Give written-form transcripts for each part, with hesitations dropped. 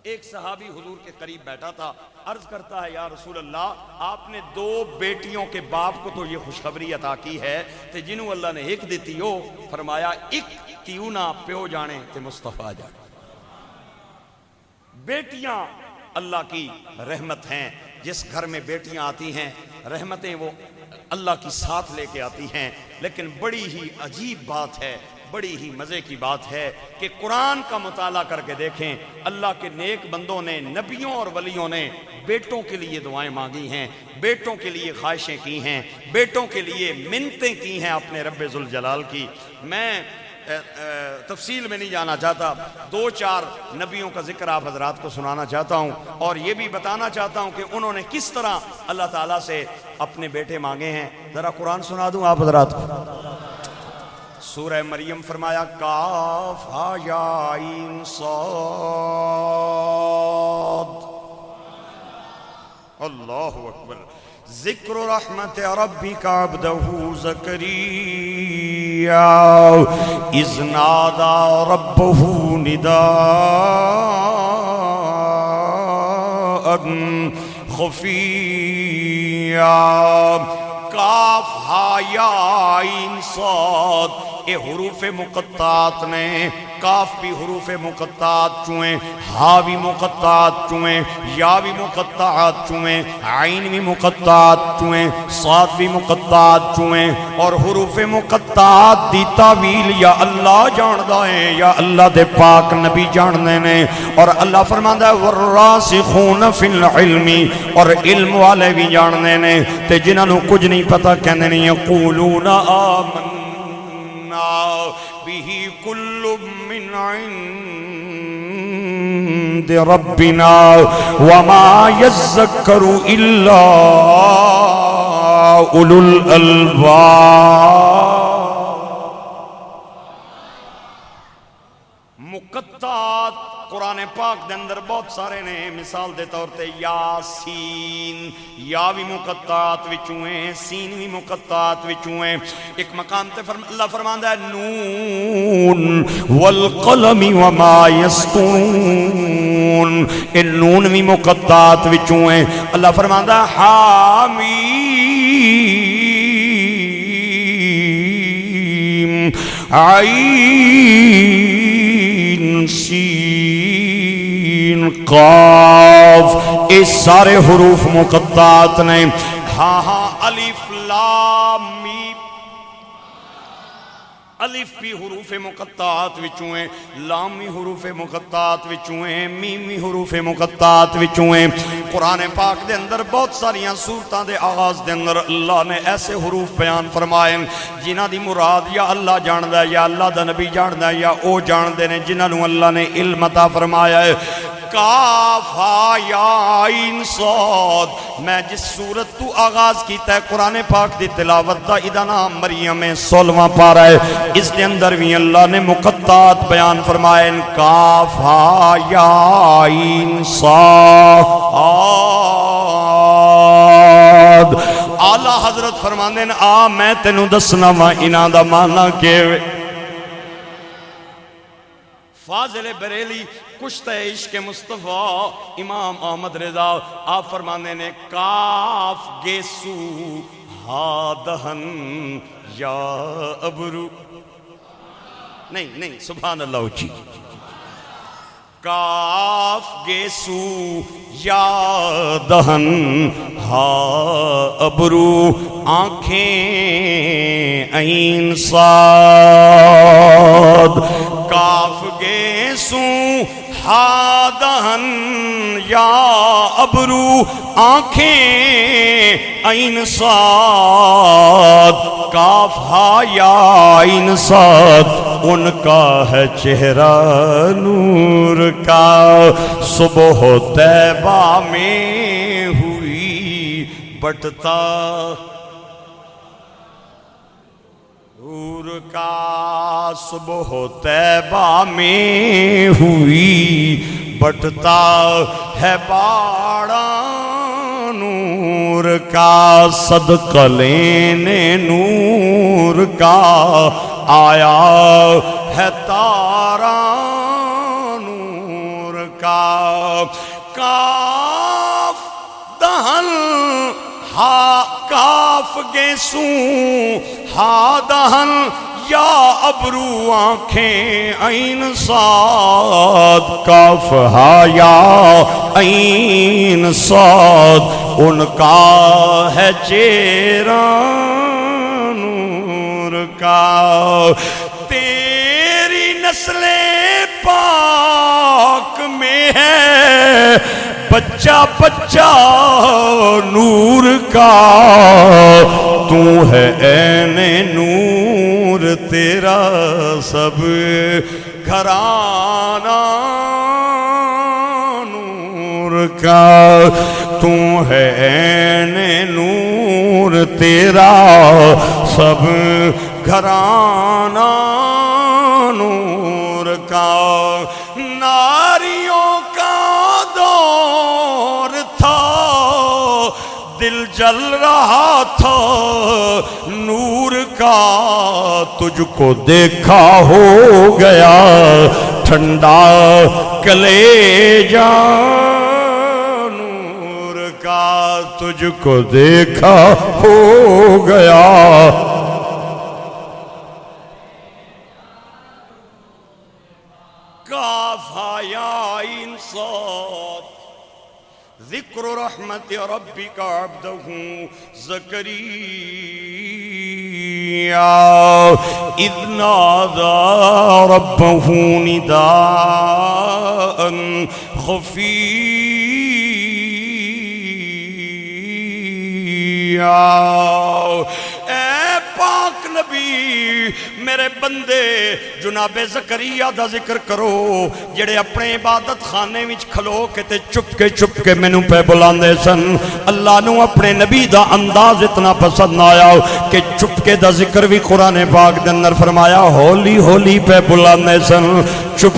ایک صحابی حضور کے قریب بیٹھا تھا، عرض کرتا ہے یا رسول اللہ آپ نے 2 بیٹیوں کے باپ کو تو یہ خوشخبری عطا کی ہے تے جنہوں اللہ نے ایک دیتی ہو، فرمایا ایک کیوں نہ پیو جانے تے مصطفیٰ جانے۔ بیٹیاں اللہ کی رحمت ہیں، جس گھر میں بیٹیاں آتی ہیں رحمتیں وہ اللہ کی ساتھ لے کے آتی ہیں، لیکن بڑی ہی عجیب بات ہے، بڑی ہی مزے کی بات ہے کہ قرآن کا مطالعہ کر کے دیکھیں، اللہ کے نیک بندوں نے، نبیوں اور ولیوں نے بیٹوں کے لیے دعائیں مانگی ہیں، بیٹوں کے لیے خواہشیں کی ہیں، بیٹوں کے لیے منتیں کی ہیں اپنے رب ذوالجلال کی۔ میں تفصیل میں نہیں جانا چاہتا، 2-4 نبیوں کا ذکر آپ حضرات کو سنانا چاہتا ہوں، اور یہ بھی بتانا چاہتا ہوں کہ انہوں نے کس طرح اللہ تعالیٰ سے اپنے بیٹے مانگے ہیں۔ ذرا قرآن سنا دوں آپ حضرات کو۔ سورہ مریم فرمایا کاف ہا یا عین صاد، اللہ اکبر۔ ذکر رحمت ربک عبدہ زکریا اذ نادى ربه نداء خفیا۔ کاف ہا یا عین صاد، اے حروف مقطعات نے، کاف بھی حروف مقطعات چوئیں، ہا بھی مقطعات چوئیں، یا بھی مقطعات چوئیں، عین بھی مقطعات چوئیں، صاد بھی مقطعات چوئیں، اور حروف مقطعات دی تعویل یا اللہ جاندہ ہے یا اللہ دے پاک نبی جاندے نے۔ اور اللہ فرماندہ ہے والراسخون فی العلم، اور علم والے بھی جاندے نے، تے جنہاں نو کچھ نہیں پتا کہندے نہیں یقولون آمنا بہ کل من عند ربنا وما يذكر الا اولو الالباب۔ مقطعات قرآن پاک دے اندر بہت سارے نے، مثال دے طور تے یاسین، یا بھی مقطعات وچوں ہیں، سین بھی مقطعات وچوں ہیں۔ ایک مقام تے اللہ فرماندا ہے نون والقلم وما یسطرون، اے نون بھی مقطعات وچوں ہیں۔ اللہ فرماندا ہے حامیم عین سین قاف، اے سارے حروف مقطعات نے۔ ہاں ہاں الف لام میم، الف بھی حروف مقطعات وچوں ہیں، لام بھی حروف مقطعات وچوں ہیں، میم بھی حروف مقطعات وچوں ہیں۔ قرآن پاک دے اندر بہت ساریاں سورتاں دے آغاز دے اندر اللہ نے ایسے حروف بیان فرمائے جنہاں دی مراد یا اللہ جاندہ ہے یا اللہ دا نبی جاندہ ہے یا او جاندے نے، جنہاں نو اللہ نے علم عطا فرمایا ہے۔ کاف ہا یا عین صاد، میں جس سورت تو آغاز کیتا ہے قرآن پاک دی تلاوت دا، ادا نام مریم 16واں پارہ ہے، اس دے اندر بھی اللہ نے مقطعات بیان فرمائے۔ کاف ہا یا عین صاد۔ اعلیٰ حضرت فرماندے ہیں آ میں تینوں دسنا وا انہاں دا معنی کہ فاضل بریلی کشتہ عشق مصطفیٰ امام احمد رضا آپ فرمانے نے کاف گیسو ہا دہن یا ابرو، نہیں سبحان اللہ اچھی، کاف گیسو یا دہن ہا ابرو، آنکھیں عین صاد۔ کاف گیسو ہا دہن یا ابرو، آنکھیں عین صاد۔ کاف ہا یا عین صاد، ان کا ہے چہرہ نور کا، صبح طیبہ میں ہوئی بٹتا نور کا، صبح طیبہ میں ہوئی بٹتا ہے باڑا نور کا، صدقہ لینے نور کا آیا ہے تارا نور کا کاف دہن ہا کاف گیسوں ہا دہن یا ابرو آنکھیں عین صاد کاف ہا یا عین صاد ان کا ہے چہرہ نور کا تیری نسل پاک میں ہے بچہ بچہ نور کا تو ہے عین نور تیرا سب گھرانہ نور کا تو ہے عین نور تیرا سب گھرانہ نور کا ناریوں کا دور تھا دل جل رہا تھا نور کا تجھ کو دیکھا ہو گیا ٹھنڈا کلیجہ نور کا تجھ کو دیکھا ہو گیا کاف ہا یا عین صاد ذکر رحمت ربک عبدہ زکریا اذ نادى ربه نداء خفيا اے پاک نبی میرے بندے جناب زکریا دا ذکر کرو جڑے اپنے عبادت خانے وچ کھلو کے تے چپ کے مینوں پہ بلاندے سن اللہ نو اپنے نبی دا انداز اتنا پسند آیا کہ چپ کے دا ذکر بھی قرآن پاک دے اندر فرمایا ہولی ہولی پہ بلاندے سن چپ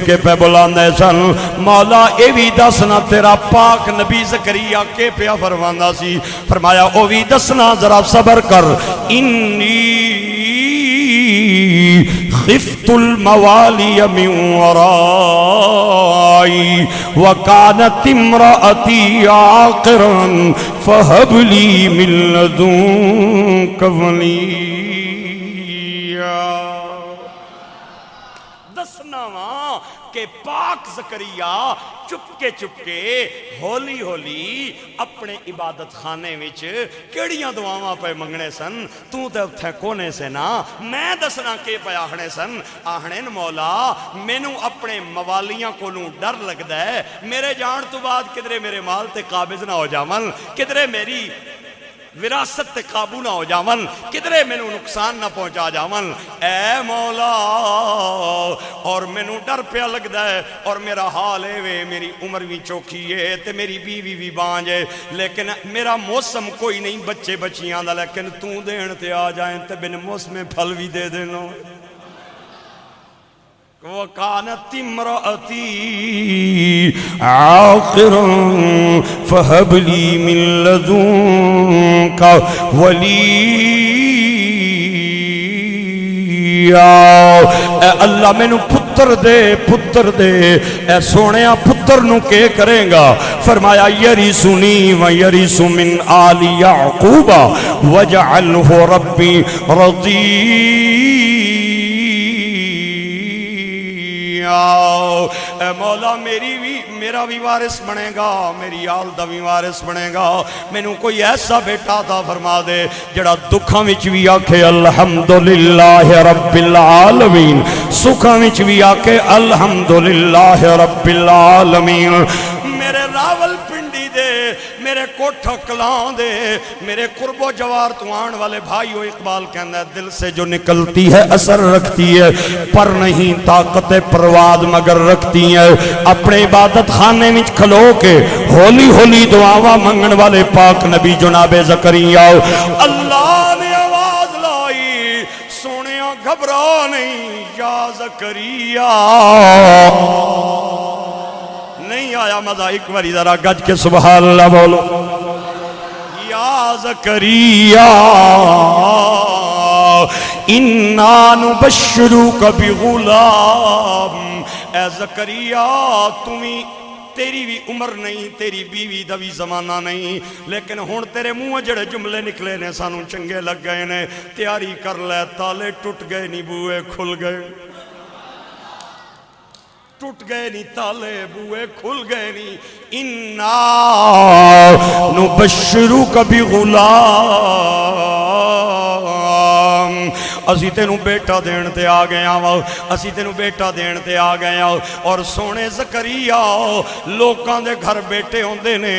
کے پہ بلاندے سن مولا اے وی دسنا تیرا پاک نبی زکریا کے پیا فرماندا سی فرمایا او وی دسنا ذرا صبر کر انی خفت الموالی من ورائی وکانت امرأتی عاقرا فہب لی من لدنک ولیا دسنا وہاں کہ پاک زکریا چپ کے ہولی ہولی اپنے عبادت خانے وچ کیڑیاں دعاواں پہ منگنے سن تو تے اتھے کونے سے نا میں دسنا کے پہ آہنے سن آہنے مولا مینوں اپنے موالیاں کو نوں ڈر لگدا ہے میرے جان تو بعد کدرے میرے مال تے قابض نہ ہو جاون کدرے میری وراثت تے قابو نہ ہو جاون کدرے مینوں نقصان نہ پہنچا جاون اے مولا اور مینوں ڈر پیا لگدا ہے اور میرا حال ہے وے میری عمر بھی چوکھی ہے تے میری بیوی بھی بانج ہے لیکن میرا موسم کوئی نہیں بچے بچیاں دا لیکن تو دین تے آ جائیں تے بن موسم پھل بھی دے دینا وَقَانَتِ امْرَأَتِي عَاقِرًا فَهَبْ لِي مِن لَّدُنكَ وَلِيًّا اے اللہ میں نو پتر دے اے سونیا پتر نو کے کریں گا فرمایا یریسونی ویریس من آل یعقوب وجعلہ ربی اے مولا میرا بھی وارث بنے گا میری آل دا بھی وارث بنے گا مینوں کوئی ایسا بیٹا عطا فرما دے جڑا دکھاں وچ بھی آکھے الحمدللہ رب العالمین سکھاں وچ بھی آکھے الحمدللہ رب العالمین میرے راول پنڈی دے میرے کوٹھا کلان دے میرے قرب و جوار تو آن والے بھائیو اقبال کہنا ہے دل سے جو نکلتی ہے اثر رکھتی ہے پر نہیں طاقت پرواد مگر رکھتی ہے اپنے عبادت خانے میں کھلو کے ہولی ہولی دعاواں منگن والے پاک نبی جناب زکریا اللہ نے آواز لائی سونیا گھبرا نہیں یا زکریا نہیں آیا مزہ ایک باری ذرا گج کے سبحان اللہ بولو یا زکریا اِنَّا نُبَشِّرُكَ بِغُلَامٍ اے زکریا تمہیں تیری بھی عمر نہیں، تیری بیوی دا بھی زمانہ نہیں، لیکن ہون تیرے منہ جڑے جملے نکلے نے سانوں چنگے لگ گئے نے، تیاری کر لے، تالے ٹوٹ گئے نہیں بوئے کھل گئے، ٹوٹ گئے نہیں تالے بوئے کھل گئے نہیں، اِنَّا نُبَشِّرُكَ بِغُلَامٍ، اسی تینوں بیٹا دین تے آ گئے آؤ، اسی تینوں بیٹا دین تے آ گئے آؤ۔ اور سونے زکریا لوکاں دے گھر بیٹے ہوندے نے،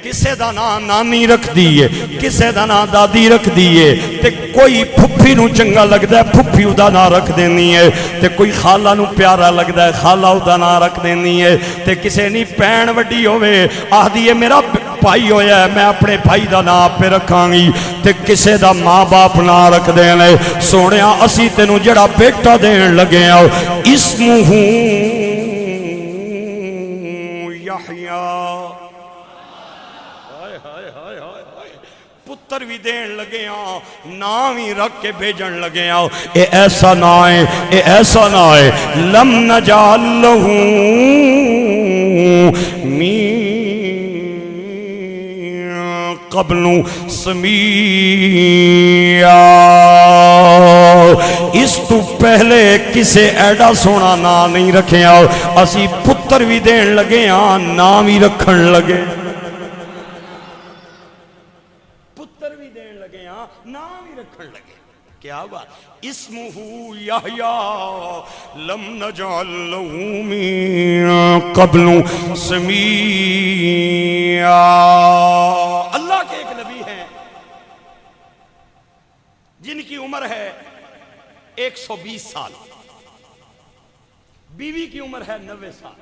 کسے دا نام نانی رکھ دیئے، کسے دا نام دادی رکھ دیئے، تے کوئی پھپھی نو چنگا لگ دا ہے پھپھی دا نام رکھ دینی ہے، تے کوئی خالہ نو پیارا لگ دا ہے خالہ دا نام رکھ دینی ہے، تے کسے نہیں پین وڈی ہوئے آہ دیئے میرا بھائی ہویا ہے میں اپنے بھائی دا نام پہ رکھاں گی، تے کسے دا ماں باپ نام رکھ دینے۔ سونیا اسی تینوں جڑا بیٹا دین لگے آؤ، اسمہ یحییٰ، پتر بھی دین لگے آؤ، نام ہی رکھ کے بھیجن لگے آؤ، اے ایسا نہ آئے، اے ایسا نہ آئے، لم نجعل لہ قبل سمیعا، اس تو پہلے کسے ایڈا سونا نام نہیں رکھے آؤ، اسی پتر بھی دین لگے آن نام ہی رکھن لگے، پتر بھی دین لگے آن نام ہی رکھن لگے، کیا بات؟ اسمہ یحییٰ لم نجعل لہ من قبل سمیعا۔ اللہ کے ایک نبی ہیں جن کی عمر ہے 120 سال، بیوی کی عمر ہے 90 سال،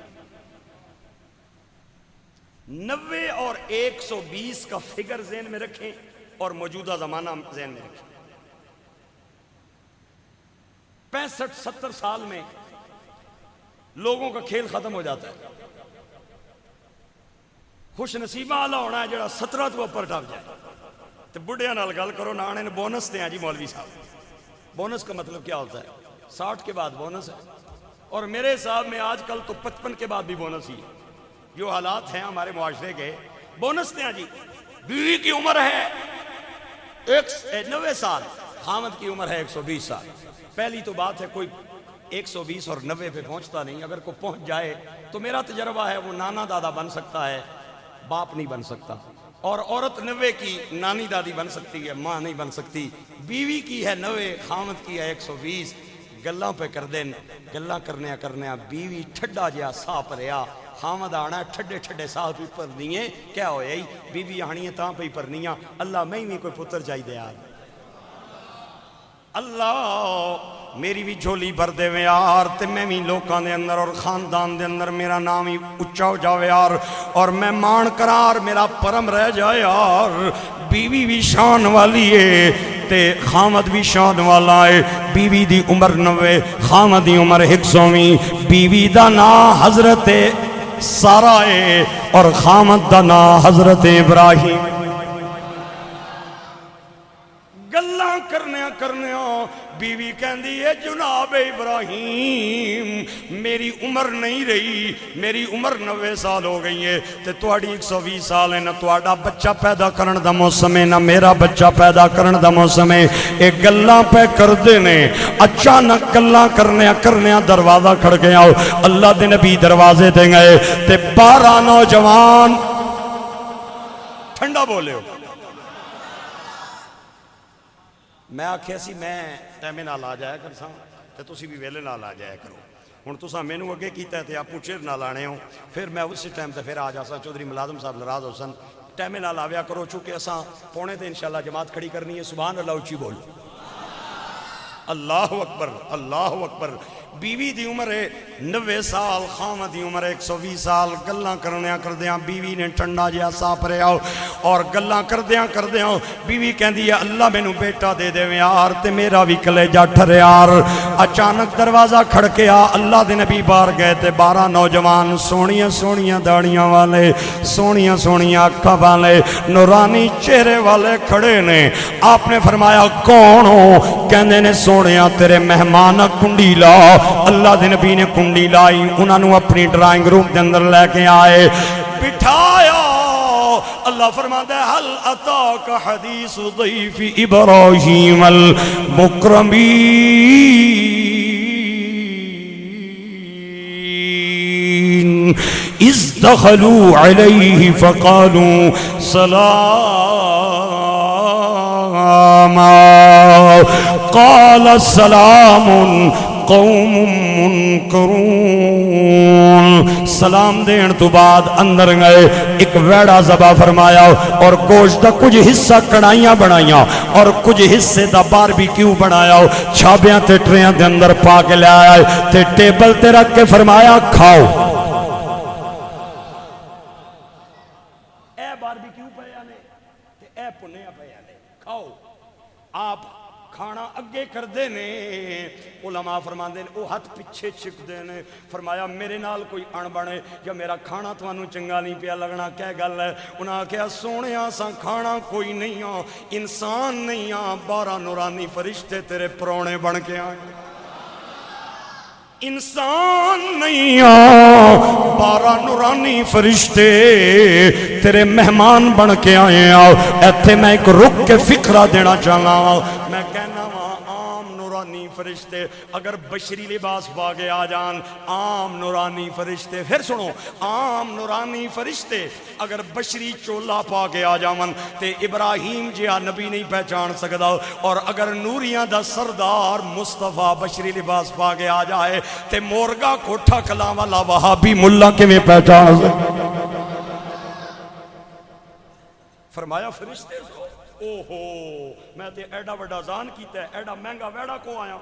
90 اور 120 کا فگر ذہن میں رکھیں اور موجودہ زمانہ ذہن میں رکھیں۔ 65-70 سال میں لوگوں کا کھیل ختم ہو جاتا ہے، خوش نصیبہ آلہ ہونا ہے جڑا 17 تو اوپر ٹپ جائے، تو بڑھیا نال گل کرو نانے نے بونس دیں جی مولوی صاحب، بونس کا مطلب کیا ہوتا ہے؟ 60 کے بعد بونس ہے، اور میرے حساب میں آج کل تو 55 کے بعد بھی بونس ہی ہے، جو حالات ہیں ہمارے معاشرے کے، بونس دیں جی۔ بیوی کی عمر ہے 90 سال، خامد کی عمر ہے 120 سال۔ پہلی تو بات ہے کوئی 120 اور 90 پہ پہنچتا نہیں، اگر کوئی پہنچ جائے تو میرا تجربہ ہے وہ نانا دادا بن سکتا ہے، باپ نہیں بن سکتا، اور عورت 90 کی نانی دادی بن سکتی ہے، ماں نہیں بن سکتی۔ بیوی کی ہے 90، خامد کی ہے 120، گلاں پہ کر دیں، گلاں کرنے بیوی ٹھڈا جیا سا پریا، خامد آنا ٹھڈے ٹھڈے سا پہ پرنی ہے، کیا ہویا ہی بیوی آنی ہے تاں پہ پرنی ہے، اللہ میں ہی کوئی پتر چاہی دے یار، اللہ میری بھی جھولی بھر دے وے یار، تے میں بھی لوکاں دے اندر اور خاندان دے اندر میرا نام ہی اچھا ہو جاوے یار، اور میں مان کرار میرا پرم رہ جائے یار۔ بیوی بھی شان والی ہے تے خامد بھی شان والا ہے، بیوی دی عمر 90، خامد دی عمر 120، بیوی دا نام حضرت سارہ ہے اور خامد دا نام حضرت ابراہیم۔ گلاں کرنے بیوی کہندی ہے جناب ابراہیم میری عمر نہیں رہی، میری عمر 90 سال ہو گئی ہے، تے تواڈی 120 سال ہے، نہ تواڈا بچہ پیدا کرن دا موسم ہے، نہ میرا بچہ پیدا کرن دا موسم ہے، ایک گلاں پہ کر دینے، اچانک گلاں کرنے دروازہ کھڑ گیا، اللہ دے نبی دروازے دے گئے، تے 12 نوجوان ٹھنڈا بولے ہو، میں آکھیا سی میں ٹائمے نال آ جایا کر ساں تے تسی بھی ویلے نال آ جایا کرو، ہن تساں مینوں اگے کیتا ہے تے آپ چیر نال آنے ہو، پھر میں اسی ٹائم تے پھر آ جاساں۔ چودھری ملازم صاحب ناراض ہو سن، ٹائمے نال آویا کرو، چونکہ اساں پونے تے انشاءاللہ جماعت کھڑی کرنی ہے، سبحان اللہ اچھی بولو، اللہ اکبر اللہ اکبر۔ بیوی دی عمر ہے 90 سال، خامد دی عمر 120 سال، گلاں کردیاں بیوی نے ٹھنڈا جہا صاف رہا، اور گلاں کردیاں بیوی کہندی ہے اللہ مینوں بیٹا دے دے یار، تے میرا بھی کلیجہ ٹھرے یار۔ اچانک دروازہ کھڑکیا، اللہ دے نبی باہر گئے تے 12 نوجوان سونیاں داڑیاں والے، سونیاں اکھاں والے، نورانی چہرے والے کھڑے نے۔ آپ نے فرمایا کون ہو؟ کہندے نے سونیا تیرے مہمان کنڈی لا. اللہ دے نبی نے کنڈی لائی, انہاں نو اپنی ڈرائنگ روم دے اندر لے کے آئے, بٹھایا. اللہ فرماتا ہے حل اتاک حدیث ضیف ابراہیم المکرمین اذ دخلوا علیہ فقالوا سلاما قال سلام قوم منکرون. سلام دین تو بعد اندر گئے, ایک ویڑا ذبح فرمایا اور گوشت دا کچھ حصہ کڑھائیاں بنائیاں اور کچھ حصے دا باربیکیو بنایا, چھابیاں تے ٹریاں دے اندر پا کے لے آئے تے ٹیبل تے رکھ کے فرمایا کھاؤ. اے باربیکیو پیا نے تے اے پنیا پیا نے, کھاؤ. آپ کھانا اگے کر دے نے, علماء فرمان دے او ہاتھ پیچھے چھک دے نے. فرمایا میرے نال کوئی اڑ بنے یا میرا کھانا توانو چنگا نہیں پیا لگنا, کیا گل ہے؟ انہاں کہا سونے آساں کھانا کوئی نہیں ہاں, انسان نہیں ہاں, 12 نورانی فرشتے تیرے پرونے بن کے آئے. انسان نہیں ہاں, 12 نورانی فرشتے تیرے مہمان بن کے آئے. ایتھے میں ایک رک کے فکرہ دینا چاہنا, میں کہنا وہاں عام نورانی فرشتے اگر بشری لباس باغے آ جان, عام نورانی فرشتے, پھر سنو, عام نورانی فرشتے اگر بشری چولا پا کے آ جاون تے ابراہیم جیا نبی نہیں پہچان سکدا, اور اگر نوریاں دا سردار مصطفیٰ بشری لباس پا کے آ جائے تے مورگا کوٹھا کلاں والا وہابی ملا کے میں پہچان سکدا. فرمایا فرشتے اوہو میں تے ایڈا وڈا زان کیتا ہے, ایڈا مہنگا ویڑا کو آیا,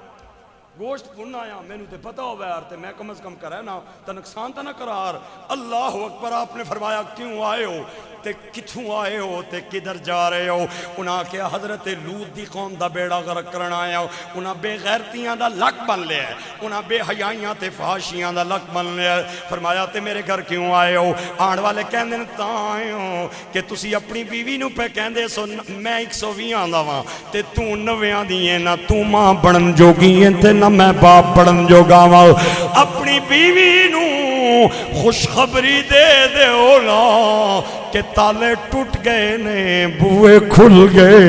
گوشت بھن آیا, میں نے تے پتہ ہو بیار تے میں کم از کم کرے نا تے نقصان تے نہ کرار. اللہ اکبر. آپ نے فرمایا کیوں آئے ہو تے کتھوں آئے ہو تے کدھر جا رہے ہو؟ انہاں کہا حضرت لوط دی قوم دا بیڑا غرق کرنا آیا ہو. انہاں بے غیرتیاں دا لک بن لیا ہے, انہاں بے حیائیاں تے فحاشیاں دا لک بن لیا ہے. فرمایا تے میرے گھر کیوں آئے ہو؟ آن والے کہندے نے تاں آئے ہو کہ تسی اپنی بیوی نو پہ کہندے سو میں 120 دا واں تے تو 90 دی ہے, نہ تو ماں بڑن جوگی ہے تے نہ میں باپ بڑن جوگا واں. اپنی بیوی نو خوشخبری دے دے اولا کہ تالے ٹوٹ گئے نے, بوئے کھل گئے.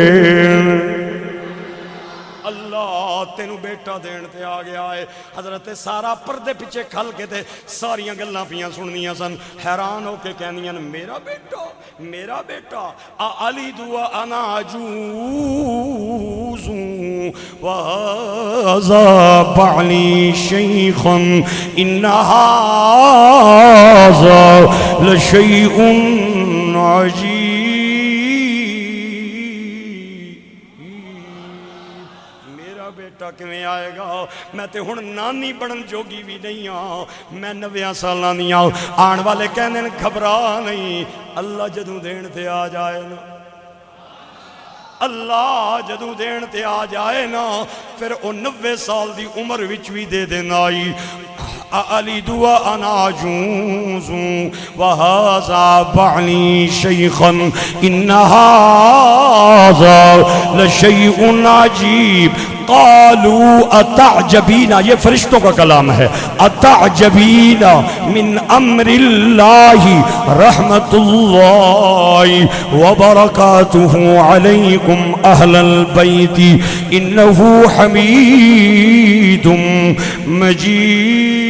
اللہ تینوں بیٹا دین تے آ گیا ہے. حضرت سارا پردے پیچھے کھل کے تے ساریاں گلاں پیاں سننیاں سن, حیران ہو کے کہنیاں میرا بیٹا, میرا بیٹا. علی دعا انا عجوز وَهَذَا بَعْلِي شَيْخٌ إِنَّ هَذَا لَشَيْءٌ عَجِيبٌ. بیٹا کیویں آئے گا؟ میں تے ہن نانی بڑن جوگی بھی نہیں ہاں, میں 90 سالاں دی ہاں. آن والے کہندے نے گھبرا نہیں, اللہ جدوں دین تے آ جائے نا, اللہ جدوں دین تے آ جائے نا پھر او 90 سال دی عمر وچ بھی دے دینا آئی. علی دعا انا عجوز وَهَذَا بَعْلِي شَيْخًا إِنَّ هَذَا لَشَيْءٌ عَجِيبٌ. قالوا اتعجبین, یہ فرشتوں کا کلام ہے, اتعجبین من امر اللہ رحمت اللہ وبرکاتہ علیکم اہل البیت انہ حمید مجید.